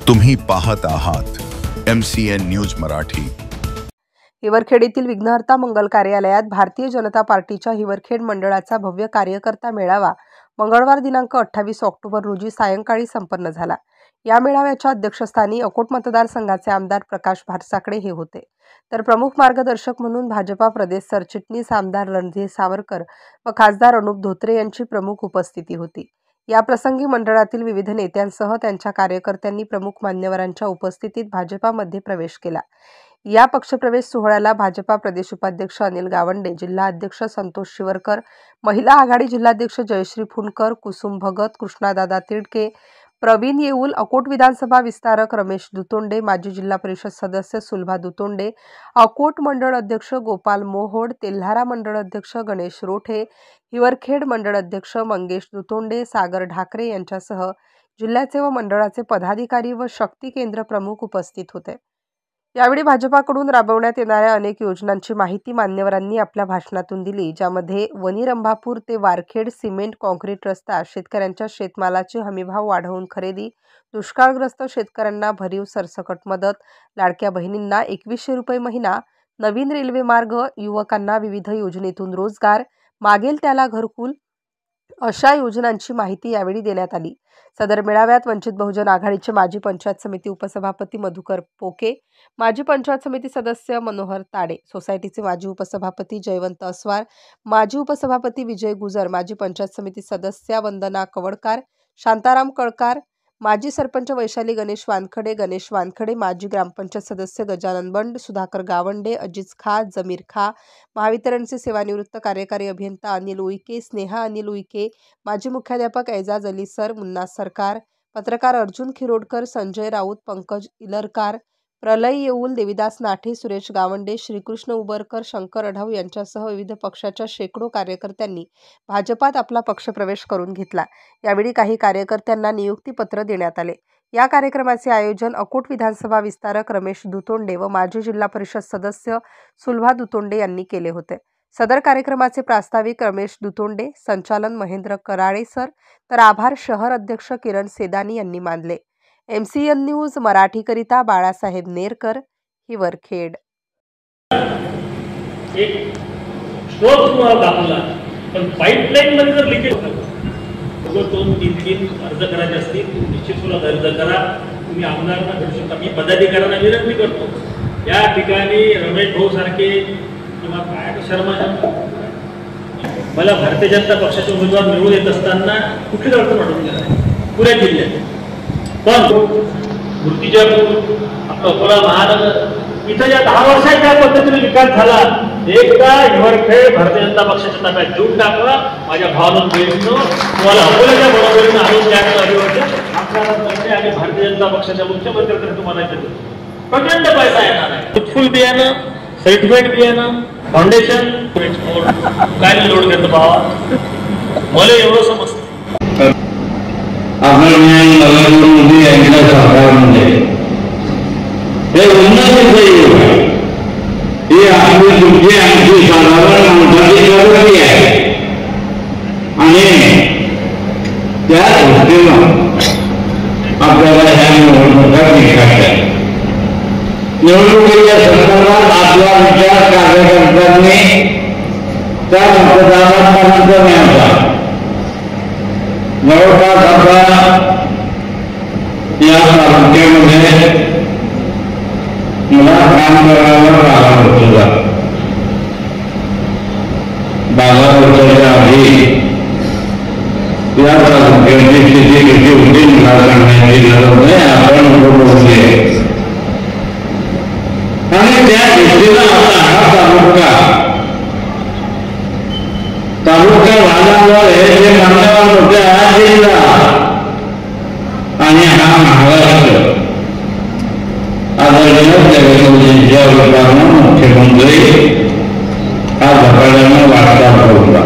तुम्ही पाहत आहात MCN न्यूज मराठी। हिवरखेड येथील विघ्नहर्ता मंगल कार्यालयात भारतीय जनता पार्टीच्या हिवरखेड मंडळाचा भव्य कार्यकर्ता मेळावा मंगळवार दिनांक 28 ऑक्टोबर रोजी सायंकाळी संपन्न झाला। या मेळाव्याच्या अध्यक्षस्थानी अकोट मतदारसंघाचे आमदार प्रकाश भारसाकडे हे होते, तर प्रमुख मार्गदर्शक म्हणून भाजपा प्रदेश सरचिटणीस आमदार रणधीर सावरकर व खासदार अनुप धोत्रे यांची प्रमुख उपस्थिती होती। या प्रसंगी मंडळातील विविध नेत्यांसह त्यांच्या कार्यकर्त्यांनी प्रमुख मान्यवरांच्या उपस्थितीत भाजपामध्ये प्रवेश केला। या पक्षप्रवेश सोहळ्याला भाजपा प्रदेश उपाध्यक्ष अनिल गावंडे, जिल्हा अध्यक्ष संतोष शिवरकर, महिला आघाडी जिल्हाध्यक्ष जयश्री फुंडकर, कुसुम भगत, कृष्णादादा तिडके, प्रवीण येऊल, अकोट विधानसभा विस्तारक रमेश दुतोंडे, माजी जिल्हा परिषद सदस्य सुलभा दुतोंडे, अकोट मंडळ अध्यक्ष गोपाल मोहोड, तेल्हारा मंडळ अध्यक्ष गणेश रोठे, हिवरखेड मंडळ अध्यक्ष मंगेश दुतोंडे, सागर ढाकरे यांच्यासह जिल्ह्याचे व मंडळाचे पदाधिकारी व शक्ती केंद्र प्रमुख उपस्थित होते। यावेळी भाजपाकडून राबवण्यात येणाऱ्या अनेक योजनांची माहिती मान्यवरांनी आपल्या भाषणातून दिली, ज्यामध्ये वनी-रंभापूर ते वारखेड सिमेंट कॉन्क्रीट रस्ता, शेतकऱ्यांच्या शेतमालाची हमीभाव वाढवून खरेदी, दुष्काळग्रस्त शेतकऱ्यांना भरीव सरसकट मदत, लाडक्या बहिणींना 2100 रुपये महिना, नवीन रेल्वे मार्ग, युवकांना विविध योजनेतून रोजगार, मागेल त्याला घरकुल अशा योजनांची माहिती यावेळी देण्यात आली। सदर मेळाव्यात वंचित बहुजन आघाडीचे माजी पंचायत समिती उपसभापती मधुकर पोके, माजी पंचायत समिती सदस्य मनोहर ताडे, सोसायटीचे माजी उपसभापती जयवंत अस्वार, माजी उपसभापती विजय गुजर, माजी पंचायत समिती सदस्या वंदना कवडकार, शांताराम कळकार, माजी सरपंच वैशाली गणेश वानखडे, माजी ग्रामपंचायत सदस्य गजानन बंड, सुधाकर गावंडे, अजिज खा, जमीर खा, महावितरणचे सेवानिवृत्त कार्यकारी अभियंता अनिल उईके, स्नेहा अनिल उईके, माजी मुख्याध्यापक एजाज अली सर, मुन्ना सरकार, पत्रकार अर्जुन खिरोडकर, संजय राऊत, पंकज इलरकार, प्रलय येऊल, देविदास नाठे, सुरेश गावंडे, श्रीकृष्ण उबरकर, शंकर अढाव यांच्यासह विविध पक्षाच्या शेकडो कार्यकर्त्यांनी भाजपात आपला पक्षप्रवेश करून घेतला। यावेळी काही कार्यकर्त्यांना नियुक्तीपत्र देण्यात आले। या कार्यक्रमाचे आयोजन अकोट विधानसभा विस्तारक रमेश दुतोंडे व माजी जिल्हा परिषद सदस्य सुलभा दुतोंडे यांनी केले होते। सदर कार्यक्रमाचे प्रास्ताविक रमेश दुतोंडे, संचालन महेंद्र कराळे सर, तर आभार शहर अध्यक्ष किरण सेदानी यांनी मानले। MCN न्यूज मराठीकरिता बाळासाहेब नेरकर, हिवरखेड। एक स्ट्रोक तुम्हाला दाखवला, पण पाईपलाईन मध्ये जर लिकेज होतं, 2-3 अर्ज करायचे असतील निश्चित तुला अर्ज करा। तुम्ही आमदारांना भेटू शकता, मी पदाधिकाऱ्यांना विनंती करतो, या ठिकाणी रमेश भाऊ सारखे किंवा काय शर्मा मला भारतीय जनता पक्षाचे उमेदवार निवडून येत असताना कुठलीच अडचण वाटून गेला नाही पुऱ्या जिल्ह्यात। पण मूर्तिजापूर, आपलं अकोला महानगर इथं या 10 वर्षात ज्या पद्धतीने विकास झाला, एकदा हिवरखेड भारतीय जनता पक्षाच्या ताब्यात देऊन टाकला। माझ्या भावानं बहिणीनं तुम्हाला अकोल्याच्या बरोबरीनं आणून द्यायचं अभिवादन आमदारांतर्फे आणि भारतीय जनता पक्षाच्या मुख्यमंत्र्यांकडे तुम्हाला देतो। प्रचंड पैसा येणार आहे, फुल बियाणं, सर्टिफिकेट बियाणं, फाउंडेशन काय लोड घेतं भावा, मला एवढं समजतं। आदरणीय नरेंद्र मोदी यांच्या सरकारमध्ये हे उन्नतीचं युग आहे। ही आपली तुमची आमची साधारण माणसाची प्रगती आहे आणि त्या दृष्टीनं आपल्याला ह्या निवडणुका जिंकायच्या आहेत। निवडणुकीच्या संदर्भात आपला विचार कार्यकर्त्यांनी त्या मतदारांपर्यंत न्यायचा। जवळपास आता या तालुक्यामध्ये मला काम करायला प्रारंभ होता। 12 वर्षाच्या आधी या तालुक्याची स्थिती कशी होती मला सांगण्याची गरज नाही, आपण उपभोगली आहे। आणि त्या दृष्टीनं आता हा तालुका भागावर हे जे मान्यवर होते हा जिल्हा आणि हा महाराष्ट्र आदरणीय देवेंद्रजींच्या वतीनं मुख्यमंत्री हा झपाट्याने वाढता होता।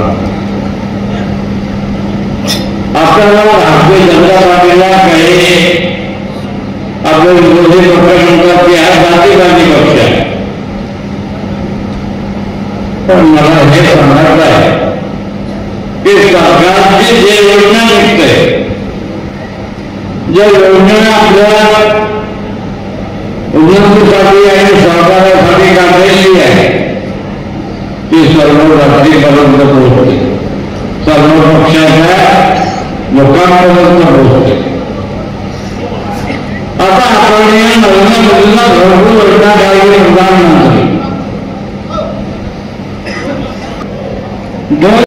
आपल्याला भारतीय जनता पार्टीला काही आपले विरोधी पक्ष म्हणतात की हा जातीवादी पक्ष आहे, पण मला हे सांगायचं आहे की सरकारची जे योजना निघते, ज्या योजना आपल्या उन्नतीसाठी आणि सहकार्यासाठी काढलेली आहे ती सर्व रात्रीपर्यंत पोहोचते, सर्व पक्षाच्या लोकांपर्यंत पोहोचते. आता आपण या नवीन मुलीला घरकुल योजना द्यावी प्रधानमंत्री 2